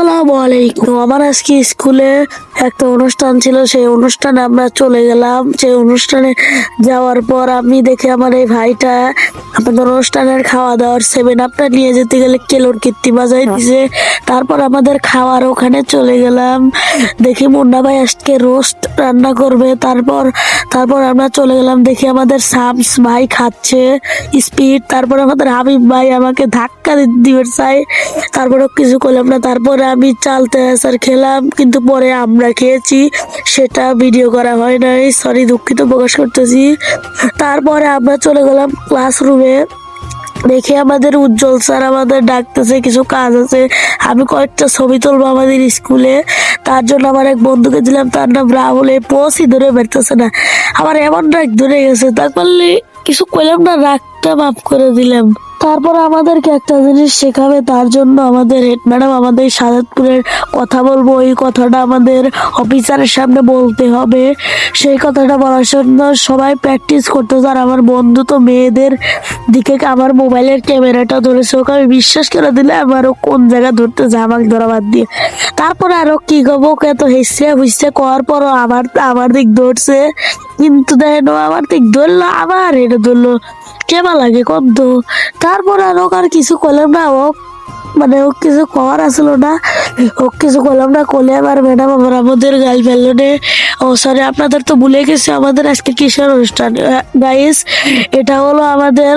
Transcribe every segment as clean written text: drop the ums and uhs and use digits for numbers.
আসসালামু আলাইকুম। আমার আজকে স্কুলে একটা অনুষ্ঠান ছিল, সেই অনুষ্ঠানে আমরা চলে গেলাম। সেই অনুষ্ঠানে যাওয়ার পর আমি দেখি আমার এই ভাইটা আমাদের অনুষ্ঠানের খাওয়া দাওয়ার 7 আপটা নিয়ে যেতে গেলে কেলোর কীর্তি বাজাই দিছে। তারপর আমাদের খাওয়ার ওখানে চলে গেলাম, দেখি মুন্না ভাই আজকে রোস্ট রান্না করবে। তারপর তারপর আমরা চলে গেলাম, দেখি আমাদের শামস ভাই খাচ্ছে স্পিড। তারপর আমাদের হাবিব ভাই আমাকে ধাক্কা দিবে চাই, তারপরে কিছু করলাম না। তারপরে আমি চালতে আসার খেলাম, কিন্তু পরে আমরা খেয়েছি, সেটা ভিডিও করা হয় নাই, সরি, দুঃখিত প্রকাশ করতেছি। তারপরে আমরা চলে গেলাম ক্লাসরুমে, দেখে আমাদের উজ্জ্বল স্যার আমাদের ডাকতেছে, কিছু কাজ আছে, আমি কয়েকটা ছবি তুলবো আমাদের স্কুলে। তার জন্য আমার এক বন্ধুকে দিলাম, তার নাম রাহুল। এই পোস্টই ধরে বেরতেছে না, আমার এমন রাগ ধরে গেছে, তারপর কিছু করলাম না, রাগটা মাফ করে দিলাম। তারপর আমাদেরকে একটা জিনিস শেখাবে, তার জন্য আমাদের হেড ম্যাডাম আমাদের সাজাদপুরের কথা বলবো, ওই কথাটা আমাদের অফিসারের সামনে বলতে হবে। সেই কথাটা বলার জন্য সবাই প্র্যাকটিস করতেছে। আর আমার বন্ধু তো মেয়েদের দিকে আমার মোবাইলের ক্যামেরাটা ধরেছে, ওকে আমি বিশ্বাস করে দিলে আমারও কোন জায়গা ধরতে যায়, আমাকে ধরা বাদ দিয়ে। তারপরে আরো কি করবো, ওকে এত হেসে হুসে করার পরও আমার দিক ধরছে, কিন্তু দেখেন আমার দিক ধরলো, আবার এটা ধরলো, কেমন লাগে কত। তারপর আর ওকে আর কিছু করলাম না, ও কিছু করার আসলো না, ও কিছু করলাম না, করলে আবার ম্যাডাম আবার আমাদের গাল ফেললো নে। ও সরি, আপনাদের তো ভুলে গেছে আমাদের আজকে কিসের অনুষ্ঠান গাইস। এটা হলো আমাদের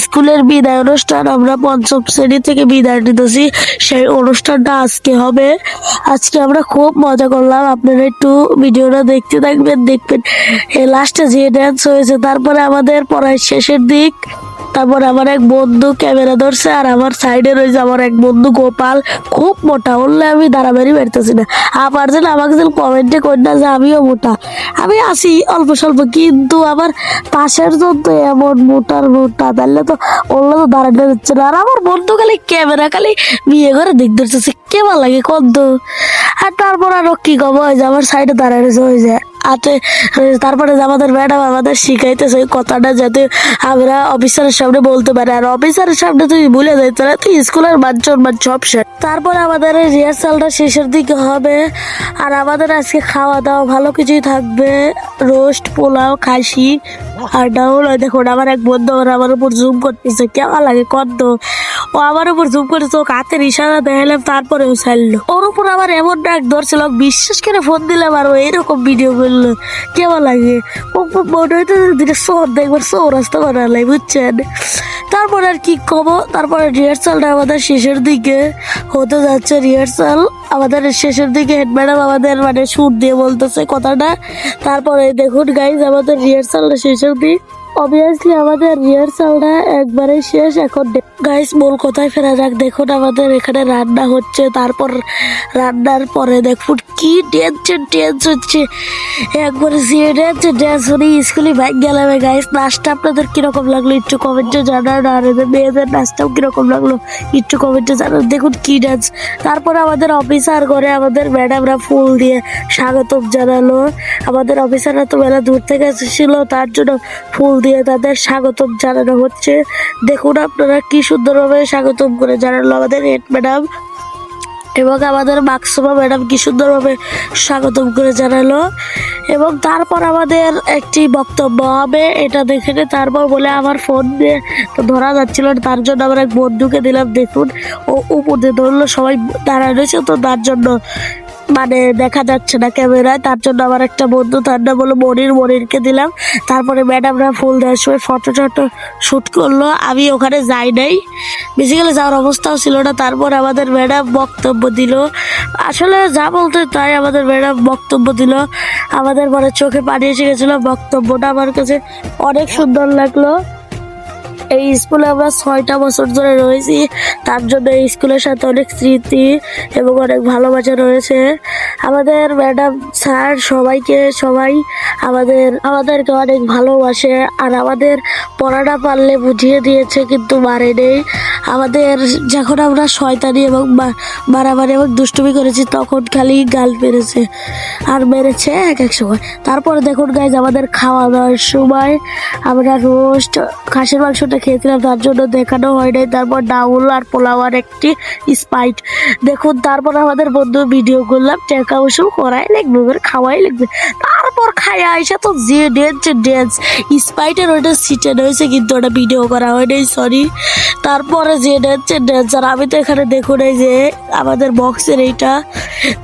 স্কুলের বিদায় অনুষ্ঠান, আমরা 5ম শ্রেণী থেকে বিদায় নিতেছি, সেই অনুষ্ঠানটা আজকে হবে। আজকে আমরা খুব মজা করলাম, আপনারা একটু ভিডিওটা দেখতে থাকবেন, দেখবেন লাস্টে যে ড্যান্স হয়েছে। তারপরে আমাদের পড়ার শেষের দিক, তারপর আমার এক বন্ধু ক্যামেরা ধরছে, আর আমার সাইডে রয়েছে আমার এক বন্ধু গোপাল, খুব মোটা, বললে আমি দাঁড়াবাড়ি বেরতেছি না। আবার যেন আমাকে যেন কমেন্টে করি না যে আমিও মোটা, আমি আছি অল্প স্বল্প, কিন্তু আমার পাশের জন তো এমন মোটার মোটা, তাহলে তো ওগুলো তো দাঁড়াতে দিচ্ছে না। আর আমার বন্ধু খালি ক্যামেরা খালি বিয়ে করে দিক ধরতেছে, কেমন লাগে কত। আর তারপর আরো কি কব, ওই যে আমার সাইডে দাঁড়ায় হয়ে যায় আতে। তারপরে আমাদের ম্যাডাম আমাদের শিখাইতেছে ওই কথাটা যাতে আমরা অফিসারের সামনে বলতে পারি, আর অফিসারের সামনে তুই ভুলে যাই তাহলে তুই স্কুলের মান সব শেষ। তারপরে আমাদের এই রিহার্সালটা শেষের দিকে হবে, আর আমাদের আজকে খাওয়া দাওয়া ভালো কিছুই থাকবে, রোস্ট, পোলাও, খাসি আর ডাউল। দেখুন আমার এক বন্ধু আমার উপর জুম করতেছে, কেমন লাগে কত। ও আমার উপর জুম করেছে, ও হাতের ইশারা দেখালাম, তারপরে ও ছাড়লো। ওর উপর আমার এমন ডাক ধরছিল, বিশ্বাস করে ফোন দিলাম, আর ও এরকম ভিডিও করলো, কেমন লাগে। ও মনে হইতে দিনে শহর দেখবার সৌরাস্তা বানালাই, বুঝছেন। তারপর আর কি কব, তারপরে রিহার্সালটা আমাদের শেষের দিকে হতে যাচ্ছে। রিহার্সাল আমাদের শেষের দিকে হেড ম্যাডাম আমাদের সুর দিয়ে বলতেছে কথাটা। তারপরে দেখুন গাইজ আমাদের রিহার্সালটা শেষের দিক, অবভিয়াসলি আমাদের রিহার্সালটা একবারে শেষ। এখন গাইস মূল কথায় ফেরা যাক। দেখুন আমাদের এখানে রান্না হচ্ছে, তারপর রান্নার পরে দেখুন কি ড্যান্স হচ্ছে, একবারে যে ড্যান্স হলে স্কুলে ভাগ গেলাম। গাইস নাচটা আপনাদের কিরকম লাগলো একটু কমেন্টে জানান, আর এদের মেয়েদের নাচটাও কিরকম লাগলো একটু কমেন্টে জানান। দেখুন কি ড্যান্স। তারপর আমাদের অফিসার করে আমাদের ম্যাডামরা ফুল দিয়ে স্বাগতম জানালো। আমাদের অফিসাররা তো মেলা দূর থেকে এসেছিল, তার জন্য ফুল দিয়ে তাদের স্বাগতম জানানো হচ্ছে। দেখুন আপনারা কি সুন্দরভাবে স্বাগতম করে জানালো আমাদের হেড ম্যাডাম, এবং আমাদের মাকসুমা ম্যাডাম কি সুন্দরভাবে স্বাগতম করে জানালো। এবং তারপর আমাদের একটি বক্তব্য হবে, এটা দেখে নে। তারপর বলে আমার ফোন দিয়ে তো ধরা যাচ্ছিল না, তার জন্য আমার এক বন্ধুকে দিলাম। দেখুন ও উপর দিয়ে ধরলো, সবাই দাঁড়ায় রয়েছে তো তার জন্য দেখা যাচ্ছে না ক্যামেরায়, তার জন্য আমার একটা বন্ধু, তার নাম বলো মনিরকে দিলাম। তারপরে ম্যাডামরা ফুল দেওয়ার সময় ফটো শ্যুট করলো, আমি ওখানে যাই নাই, বেসিক্যালি যাওয়ার অবস্থাও ছিল না। তারপর আমাদের ম্যাডাম বক্তব্য দিল, আসলে যা বলতে তাই আমাদের ম্যাডাম বক্তব্য দিল। আমাদের চোখে পানি এসে গেছিলো, বক্তব্যটা আমার কাছে অনেক সুন্দর লাগলো। এই স্কুলে আমরা 6টা বছর ধরে রয়েছি, তার জন্য এই স্কুলের সাথে অনেক স্মৃতি এবং অনেক ভালোবাসা রয়েছে। আমাদের ম্যাডাম স্যার সবাই আমাদেরকে অনেক ভালোবাসে, আর আমাদের পড়াটা পারলে বুঝিয়ে দিয়েছে, কিন্তু মারে নেই আমাদের। যখন আমরা শয়তানি এবং মারামারি এবং দুষ্টুমি করেছি তখন খালি গাল মেরেছে, আর মেরেছে এক সময়। তারপরে দেখুন গাইজ আমাদের খাওয়া দাওয়ার সময় আমরা রোস্ট খাসির মাংসটা খেয়েছিলাম তার জন্য দেখানো হয় নাই। তারপর ডাউল আর পোলাও আর একটি স্পাইট। দেখুন তারপর আমাদের বন্ধু ভিডিও করলাম, টাকা ওসব করাই লাগবে, ওদের খাওয়াই লাগবে। তারপর খাইয়া আইসা তো যে ড্যান্স স্পাইটের ওইটা সিটেন হয়েছে, কিন্তু ওটা ভিডিও করা হয় নাই, সরি। তারপরে যে ড্যান্স আর আমি তো এখানে দেখুন এই যে আমাদের বক্সের এইটা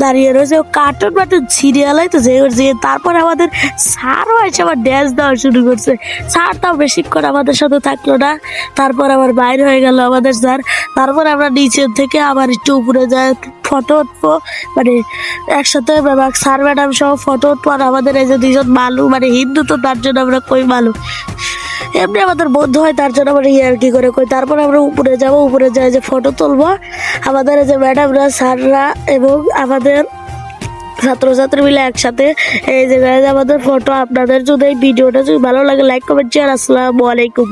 দাঁড়িয়ে রয়েছে, কার্টুন বাটুন সিরিয়ালাই তো যে তারপরে আমাদের স্যারও এসে আবার ড্যান্স দেওয়া শুরু করছে। স্যার তাও বেশিক্ষণ আমাদের সাথে থাকলো না, তারপর আবার বাইরে হয়ে গেল আমাদের স্যার। তারপর আমরা নিচের থেকে আবার একটু উপরে যাই, ফটো উঠবো, মানে একসাথে স্যার ম্যাডাম সহ ফটো উঠবো। আর আমাদের এই যে দুজন মালু, মানে হিন্দু তো তার জন্য আমরা কই মালু, এমনি আমাদের বন্ধু হয় তার জন্য আমরা আর কি করে কই। তারপর আমরা উপরে যাব, উপরে যাই যে ফটো তুলবো। আমাদের এই যে ম্যাডামরা, স্যাররা এবং আমাদের ছাত্রছাত্রী মিলে একসাথে এই যে আমাদের ফটো। আপনাদের যদি এই ভিডিওটা যদি ভালো লাগে লাইক কমেন্ট শেয়ার। আসসালামু আলাইকুম।